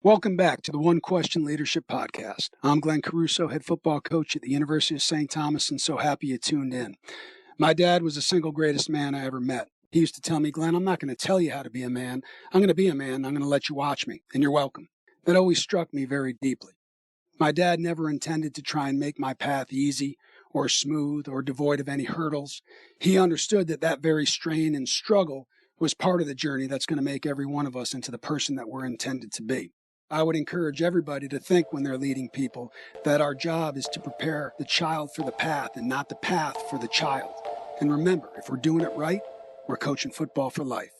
Welcome back to the One Question Leadership Podcast. I'm Glenn Caruso, head football coach at the University of St. Thomas, and so happy you tuned in. My dad was the single greatest man I ever met. He used to tell me, Glenn, I'm not going to tell you how to be a man. I'm going to be a man. I'm going to let you watch me, and you're welcome. That always struck me very deeply. My dad never intended to try and make my path easy or smooth or devoid of any hurdles. He understood that very strain and struggle was part of the journey that's going to make every one of us into the person that we're intended to be. I would encourage everybody to think when they're leading people that our job is to prepare the child for the path and not the path for the child. And remember, if we're doing it right, we're coaching football for life.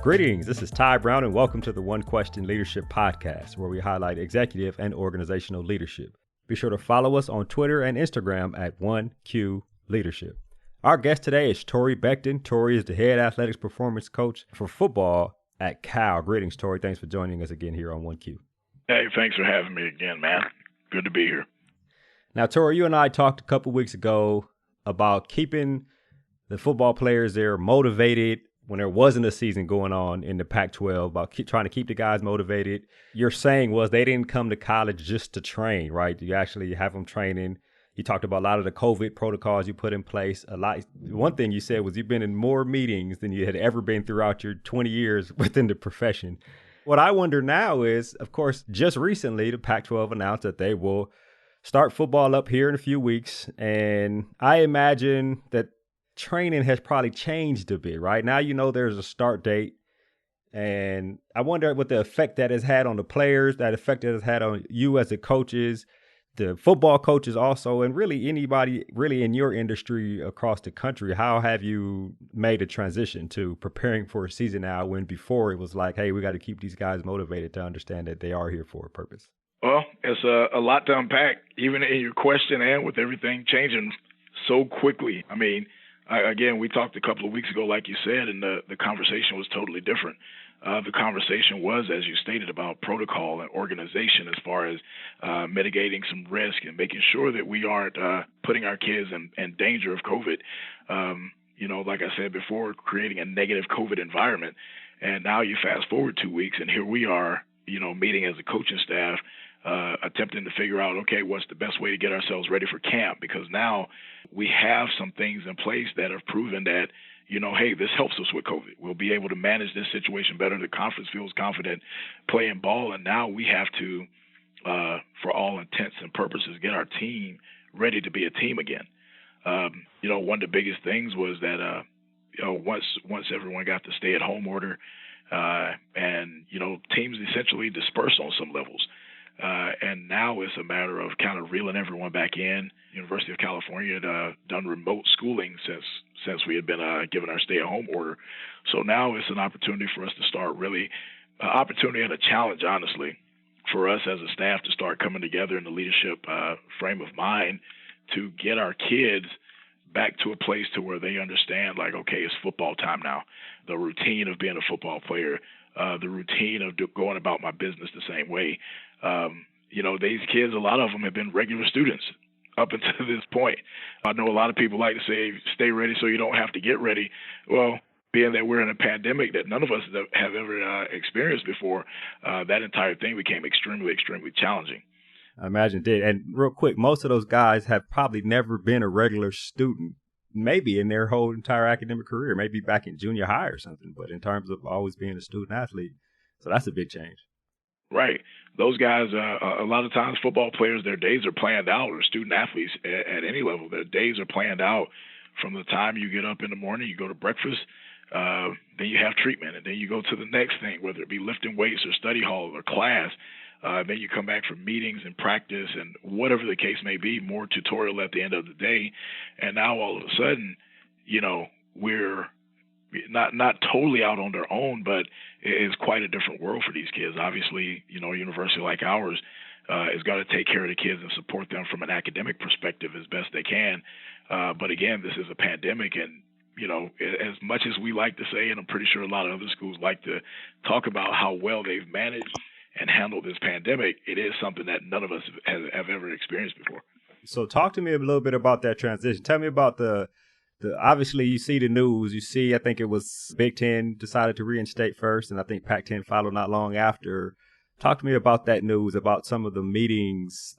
Greetings, this is Ty Brown and welcome to the One Question Leadership Podcast, where we highlight executive and organizational leadership. Be sure to follow us on Twitter and Instagram at 1Q Leadership. Our guest today is Torre Becton. Torre is the head athletics performance coach for football at Cal. Greetings, Torre. Thanks for joining us again here on 1Q. Hey, thanks for having me again, man. Good to be here. Now, Torre, you and I talked a couple weeks ago about keeping the football players there motivated when there wasn't a season going on in the Pac-12, about trying to keep the guys motivated. Your saying was they didn't come to college just to train, right? You actually have them training. You talked about a lot of the COVID protocols you put in place. One thing you said was you've been in more meetings than you had ever been throughout your 20 years within the profession. What I wonder now is, of course, just recently, the Pac-12 announced that they will start football up here in a few weeks. And I imagine that training has probably changed a bit, right? Now you know there's a start date. And I wonder what the effect that has had on the players, that effect that has had on you as the coaches, the football coaches also, and really anybody really in your industry across the country. How have you made a transition to preparing for a season now when before it was like, hey, we got to keep these guys motivated to understand that they are here for a purpose? Well, it's a lot to unpack, even in your question and with everything changing so quickly. I mean, again, we talked a couple of weeks ago, like you said, and the conversation was totally different. The conversation was, as you stated, about protocol and organization as far as mitigating some risk and making sure that we aren't putting our kids in danger of COVID. Like I said before, creating a negative COVID environment. And now you fast forward 2 weeks, and here we are, meeting as a coaching staff, attempting to figure out, okay, what's the best way to get ourselves ready for camp? Because now we have some things in place that have proven that, hey, this helps us with COVID. We'll be able to manage this situation better. The conference feels confident playing ball. And now we have to, for all intents and purposes, get our team ready to be a team again. One of the biggest things was that, once everyone got the stay-at-home order, and teams essentially dispersed on some levels. And now it's a matter of kind of reeling everyone back in. University of California had done remote schooling since we had been given our stay-at-home order. So now it's an opportunity for us to start really, opportunity and a challenge, honestly, for us as a staff to start coming together in the leadership frame of mind to get our kids back to a place to where they understand, like, okay, it's football time now. The routine of being a football player, the routine of going about my business the same way. These kids, a lot of them have been regular students up until this point. I know a lot of people like to say, stay ready so you don't have to get ready. Well, being that we're in a pandemic that none of us have ever experienced before, that entire thing became extremely, extremely challenging. I imagine it did. And real quick, most of those guys have probably never been a regular student, maybe in their whole entire academic career, maybe back in junior high or something, but in terms of always being a student athlete. So that's a big change. Right. Those guys, a lot of times football players, their days are planned out, or student athletes at any level, their days are planned out from the time you get up in the morning, you go to breakfast, then you have treatment, and then you go to the next thing, whether it be lifting weights or study hall or class. Then you come back for meetings and practice and whatever the case may be, more tutorial at the end of the day. And now all of a sudden, we're not totally out on their own, but it's quite a different world for these kids. Obviously, a university like ours has got to take care of the kids and support them from an academic perspective as best they can. But again, this is a pandemic, and as much as we like to say, and I'm pretty sure a lot of other schools like to talk about how well they've managed and handle this pandemic, it is something that none of us have ever experienced before. So talk to me a little bit about that transition. Tell me about the Obviously, you see the news. You see, I think it was Big Ten decided to reinstate first, and I think Pac-10 followed not long after. Talk to me about that news, about some of the meetings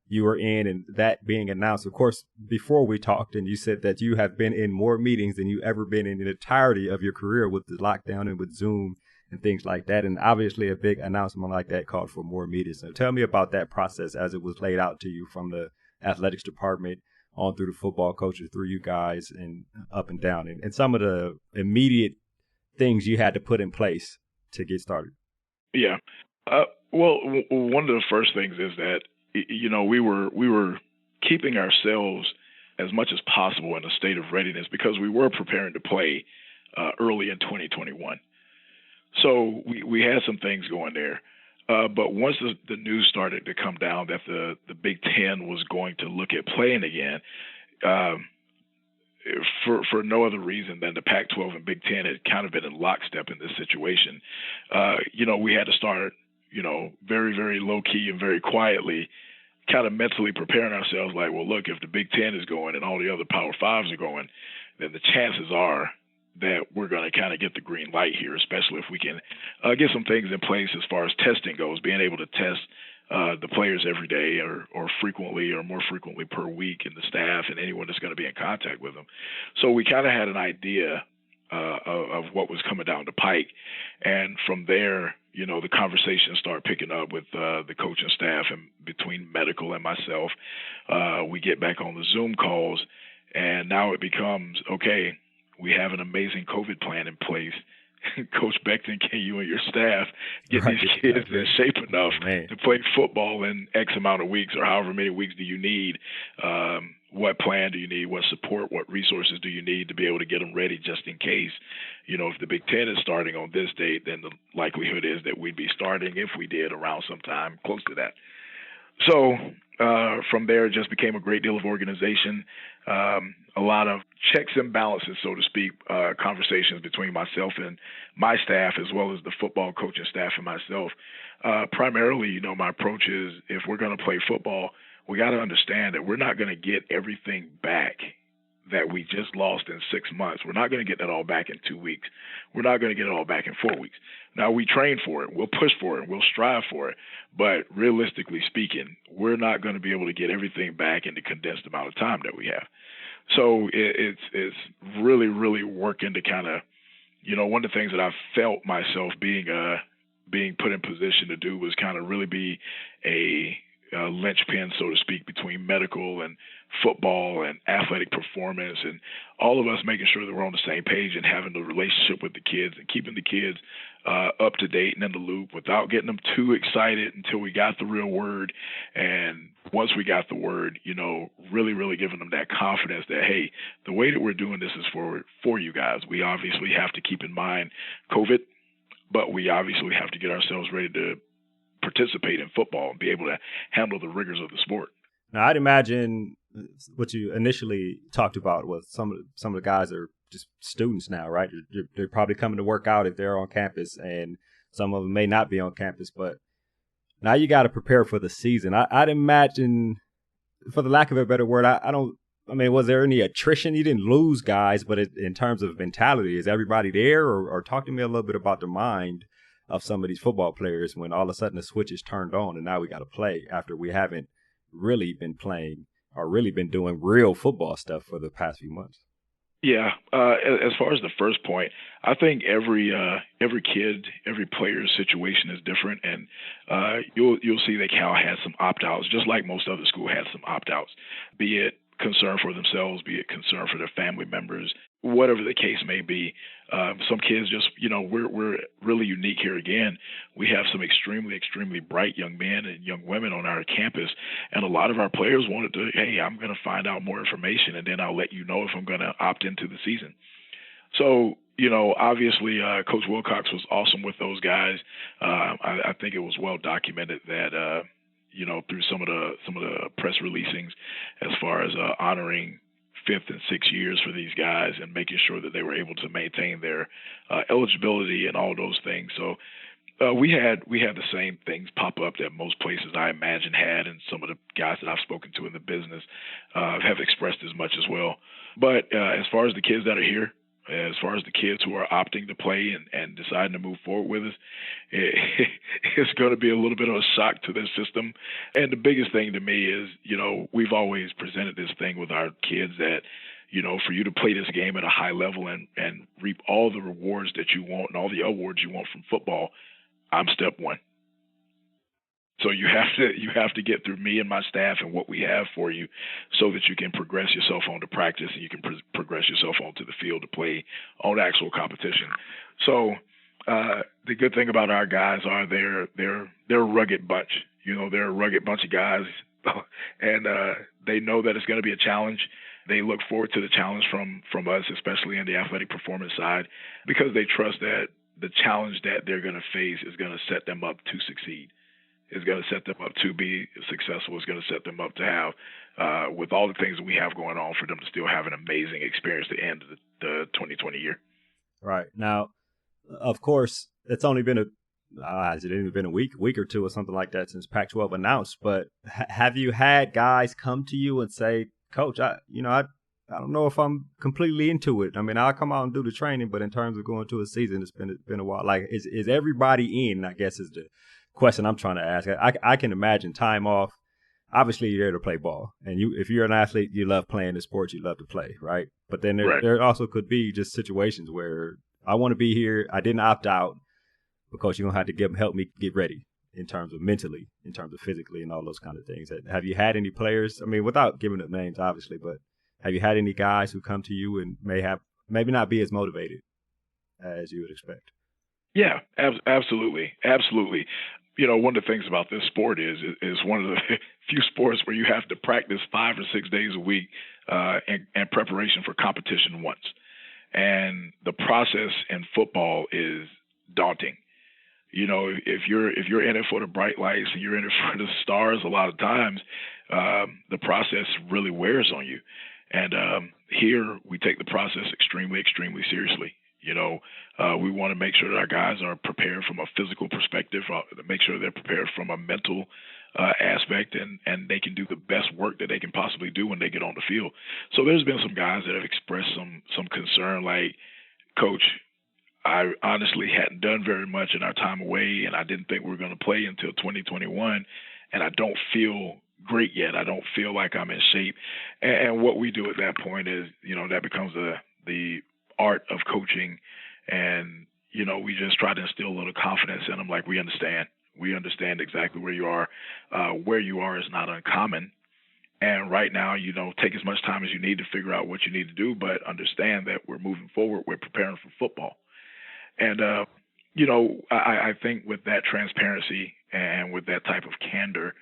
you were in and that being announced. Of course, before we talked, and you said that you have been in more meetings than you ever been in the entirety of your career with the lockdown and with Zoom and things like that. And obviously, a big announcement like that called for more meetings. So tell me about that process as it was laid out to you from the athletics department on through the football coaches, through you guys, and up and down, and some of the immediate things you had to put in place to get started. Yeah. Well, one of the first things is that, we were keeping ourselves as much as possible in a state of readiness because we were preparing to play early in 2021. So we had some things going there. But once the news started to come down that the Big Ten was going to look at playing again, for no other reason than the Pac-12 and Big Ten had kind of been in lockstep in this situation, we had to start, very, very low-key and very quietly, kind of mentally preparing ourselves like, well, look, if the Big Ten is going and all the other Power Fives are going, then the chances are that we're going to kind of get the green light here, especially if we can get some things in place as far as testing goes, being able to test the players every day or frequently or more frequently per week, and the staff and anyone that's going to be in contact with them. So we kind of had an idea of what was coming down the pike. And from there, the conversation started picking up with the coaching staff, and between medical and myself, we get back on the Zoom calls, and now it becomes, okay, we have an amazing COVID plan in place. Coach Becton, can you and your staff get these kids in shape enough to play football in X amount of weeks, or however many weeks do you need? What plan do you need? What support, what resources do you need to be able to get them ready just in case? If the Big Ten is starting on this date, then the likelihood is that we'd be starting, if we did, around sometime close to that. So from there, it just became a great deal of organization, a lot of checks and balances, so to speak, conversations between myself and my staff, as well as the football coaching staff and myself. Primarily, my approach is, if we're going to play football, we got to understand that we're not going to get everything back that we just lost in 6 months. We're not going to get that all back in 2 weeks. We're not going to get it all back in 4 weeks. Now, we train for it. We'll push for it. We'll strive for it. But realistically speaking, we're not going to be able to get everything back in the condensed amount of time that we have. So it's really, really working to kind of, one of the things that I felt myself being put in position to do was kind of really be a linchpin, so to speak, between medical and football and athletic performance, and all of us making sure that we're on the same page and having the relationship with the kids and keeping the kids up to date and in the loop without getting them too excited until we got the real word. And once we got the word, really, really giving them that confidence that, hey, the way that we're doing this is for you guys. We obviously have to keep in mind COVID, but we obviously have to get ourselves ready to participate in football and be able to handle the rigors of the sport. Now, I'd imagine what you initially talked about was some of the guys are just students now, right? They're probably coming to work out if they're on campus, and some of them may not be on campus. But now you got to prepare for the season. I'd imagine, for the lack of a better word, was there any attrition? You didn't lose guys, but in terms of mentality, is everybody there? Or talk to me a little bit about the mind of some of these football players when all of a sudden the switch is turned on and now we got to play after we haven't really been playing or really been doing real football stuff for the past few months. Yeah. As far as the first point, I think every kid, every player's situation is different, and you'll see that Cal has some opt-outs, just like most other schools had some opt-outs, be it concern for themselves, be it concern for their family members, whatever the case may be. Some kids just, we're really unique here again. We have some extremely, extremely bright young men and young women on our campus, and a lot of our players wanted to, hey, I'm going to find out more information, and then I'll let you know if I'm going to opt into the season. So, obviously, Coach Wilcox was awesome with those guys. I think it was well documented that, through some of the press releasings, as far as honoring 5th and 6th years for these guys and making sure that they were able to maintain their eligibility and all those things. So We had the same things pop up that most places I imagine had, and some of the guys that I've spoken to in the business have expressed as much as well. But as far as the kids that are here, as far as the kids who are opting to play and deciding to move forward with us, it's going to be a little bit of a shock to their system. And the biggest thing to me is, we've always presented this thing with our kids that, for you to play this game at a high level and reap all the rewards that you want and all the awards you want from football, I'm step one. So you have to get through me and my staff and what we have for you so that you can progress yourself on to practice and you can progress yourself onto the field to play on actual competition. So the good thing about our guys are they're a rugged bunch. They're a rugged bunch of guys, and they know that it's going to be a challenge. They look forward to the challenge from us, especially in the athletic performance side, because they trust that the challenge that they're going to face is going to set them up to succeed. Is going to set them up to be successful. Is going to set them up to have, with all the things that we have going on, for them to still have an amazing experience at the end of the 2020 year. Right. Now, of course, it's only been has it even been a week or two or something like that since Pac-12 announced, but have you had guys come to you and say, Coach, I don't know if I'm completely into it. I mean, I'll come out and do the training, but in terms of going to a season, it's been a while. Like, is everybody in, I guess, is the question I'm trying to ask. I can imagine time off. Obviously, you're there to play ball, and if you're an athlete, you love playing the sports, you love to play, right? But then there also could be just situations where I want to be here. I didn't opt out because you're gonna have to help me get ready in terms of mentally, in terms of physically, and all those kind of things. Have you had any players? I mean, without giving up names, obviously, but have you had any guys who come to you and maybe not be as motivated as you would expect? Yeah, absolutely. One of the things about this sport is one of the few sports where you have to practice 5 or 6 days a week in preparation for competition once. And the process in football is daunting. If you're in it for the bright lights and you're in it for the stars, a lot of times the process really wears on you. And here we take the process extremely, extremely seriously. We want to make sure that our guys are prepared from a physical perspective, to make sure they're prepared from a mental aspect, and they can do the best work that they can possibly do when they get on the field. So there's been some guys that have expressed some concern, like, Coach, I honestly hadn't done very much in our time away, and I didn't think we were going to play until 2021, and I don't feel great yet. I don't feel like I'm in shape. And what we do at that point is, that becomes the art of coaching, and we just try to instill a little confidence in them. Like, we understand exactly where you are. Where you are is not uncommon, and right now, take as much time as you need to figure out what you need to do, but understand that we're moving forward. We're preparing for football. And I think with that transparency and with that type of candor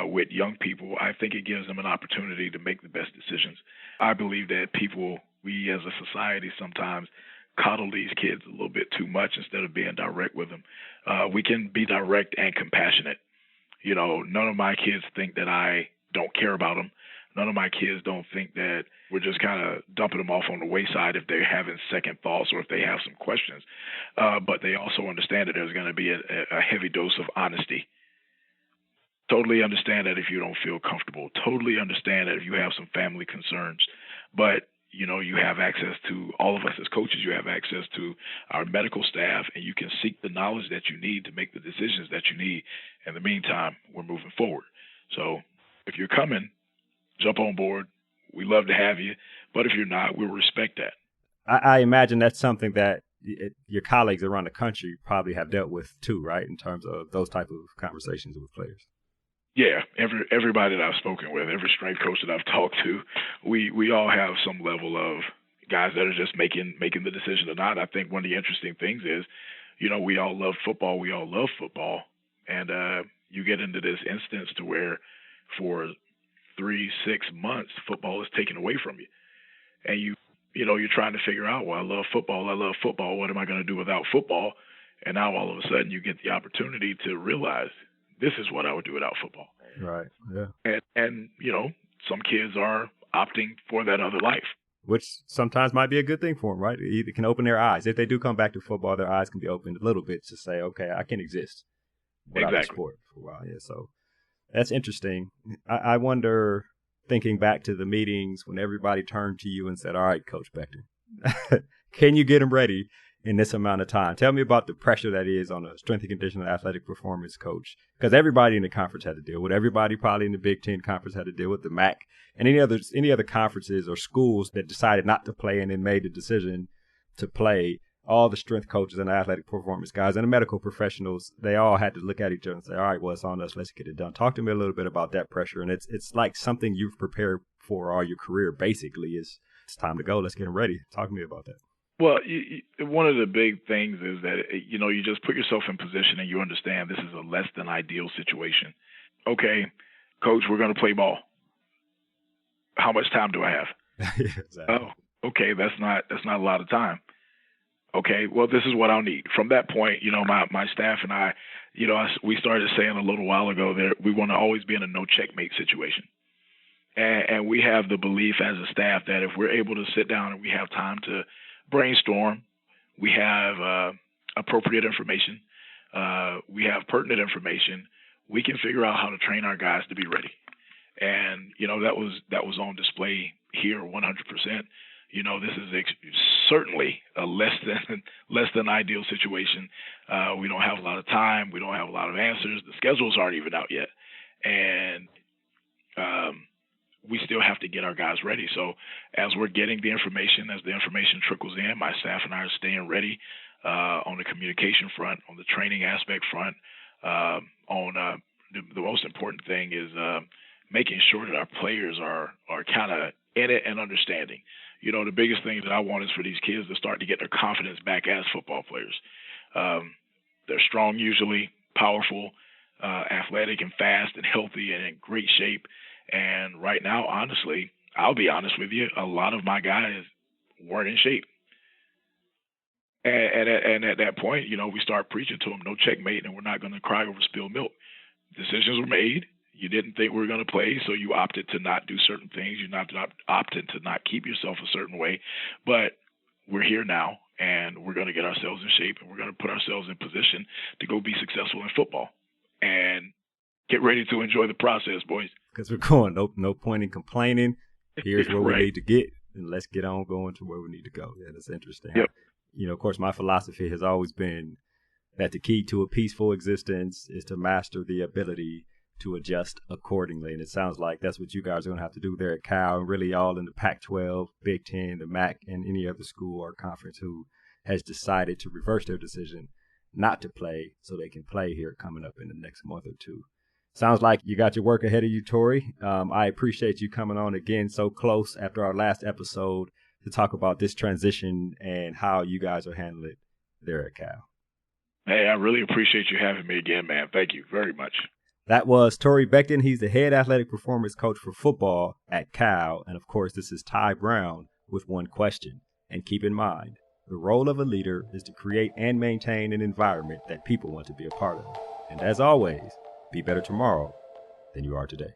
with young people, I think it gives them an opportunity to make the best decisions. I believe that we as a society sometimes coddle these kids a little bit too much instead of being direct with them. We can be direct and compassionate. None of my kids think that I don't care about them. None of my kids don't think that we're just kind of dumping them off on the wayside if they're having second thoughts or if they have some questions. But they also understand that there's going to be a heavy dose of honesty. Totally understand that if you don't feel comfortable. Totally understand that if you have some family concerns. But you have access to, all of us as coaches, you have access to our medical staff, and you can seek the knowledge that you need to make the decisions that you need. In the meantime, we're moving forward. So if you're coming, jump on board. We love to have you. But if you're not, we'll respect that. I imagine that's something that your colleagues around the country probably have dealt with too, right, in terms of those type of conversations with players. Yeah, everybody that I've spoken with, every strength coach that I've talked to, we all have some level of guys that are just making the decision or not. I think one of the interesting things is, we all love football. We all love football. And you get into this instance to where for 3-6 months, football is taken away from you. And you're trying to figure out, well, I love football. What am I going to do without football? And now all of a sudden you get the opportunity to realize this is what I would do without football. Right. Yeah. And some kids are opting for that other life. which sometimes might be a good thing for them, right? It can open their eyes. If they do come back to football, their eyes can be opened a little bit to say, okay, I can exist without the sport for a while. Yeah, so that's interesting. I wonder, thinking back to the meetings when everybody turned to you and said, all right, Coach Becton, can you get them ready in this amount of time? Tell me about the pressure that is on a strength and conditioning athletic performance coach, because everybody in the conference had to deal with. Everybody probably in the Big Ten conference had to deal with the MAC and any other conferences or schools that decided not to play and then made the decision to play. All the strength coaches and the athletic performance guys and the medical professionals, they all had to look at each other and say, all right, well, it's on us. Let's get it done. Talk to me a little bit about that pressure. And it's like something you've prepared for all your career, basically, is it's time to go. Let's get them ready. Talk to me about that. Well, one of the big things is that, you just put yourself in position and you understand this is a less than ideal situation. Okay, coach, we're going to play ball. How much time do I have? Exactly. Oh, okay, that's not a lot of time. Okay, well, this is what I'll need. From that point, my staff and I, we started saying a little while ago that we want to always be in a no checkmate situation. And we have the belief as a staff that if we're able to sit down and we have time to brainstorm, we have appropriate information, we have pertinent information, we can figure out how to train our guys to be ready. And, that was on display here 100%. This is certainly a less than ideal situation. We don't have a lot of time. We don't have a lot of answers. The schedules aren't even out yet. And we still have to get our guys ready. So as we're getting the information, as the information trickles in, my staff and I are staying ready on the communication front, on the training aspect front. The most important thing is making sure that our players are kind of in it and understanding. The biggest thing that I want is for these kids to start to get their confidence back as football players. They're strong usually, powerful, athletic and fast and healthy and in great shape. And right now, honestly, I'll be honest with you, a lot of my guys weren't in shape. And at that point, we start preaching to them, no checkmate, and we're not going to cry over spilled milk. Decisions were made. You didn't think we were going to play, so you opted to not do certain things. You opted to not keep yourself a certain way. But we're here now, and we're going to get ourselves in shape, and we're going to put ourselves in position to go be successful in football. And get ready to enjoy the process, boys. Because we're going, no point in complaining. Here's where Right. we need to get, and let's get on going to where we need to go. Yeah, that's interesting. Yep. Of course, my philosophy has always been that the key to a peaceful existence is to master the ability to adjust accordingly. And it sounds like that's what you guys are going to have to do there at Cal, and really all in the Pac-12, Big Ten, the MAC, and any other school or conference who has decided to reverse their decision not to play so they can play here coming up in the next month or two. Sounds like you got your work ahead of you, Torre. I appreciate you coming on again so close after our last episode to talk about this transition and how you guys are handling it there at Cal. Hey, I really appreciate you having me again, man. Thank you very much. That was Torre Becton. He's the head athletic performance coach for football at Cal. And of course, this is Ty Brown with one question. And keep in mind, the role of a leader is to create and maintain an environment that people want to be a part of. And as always, be better tomorrow than you are today.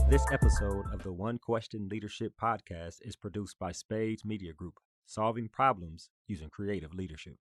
This episode of the One Question Leadership Podcast is produced by Spades Media Group, solving problems using creative leadership.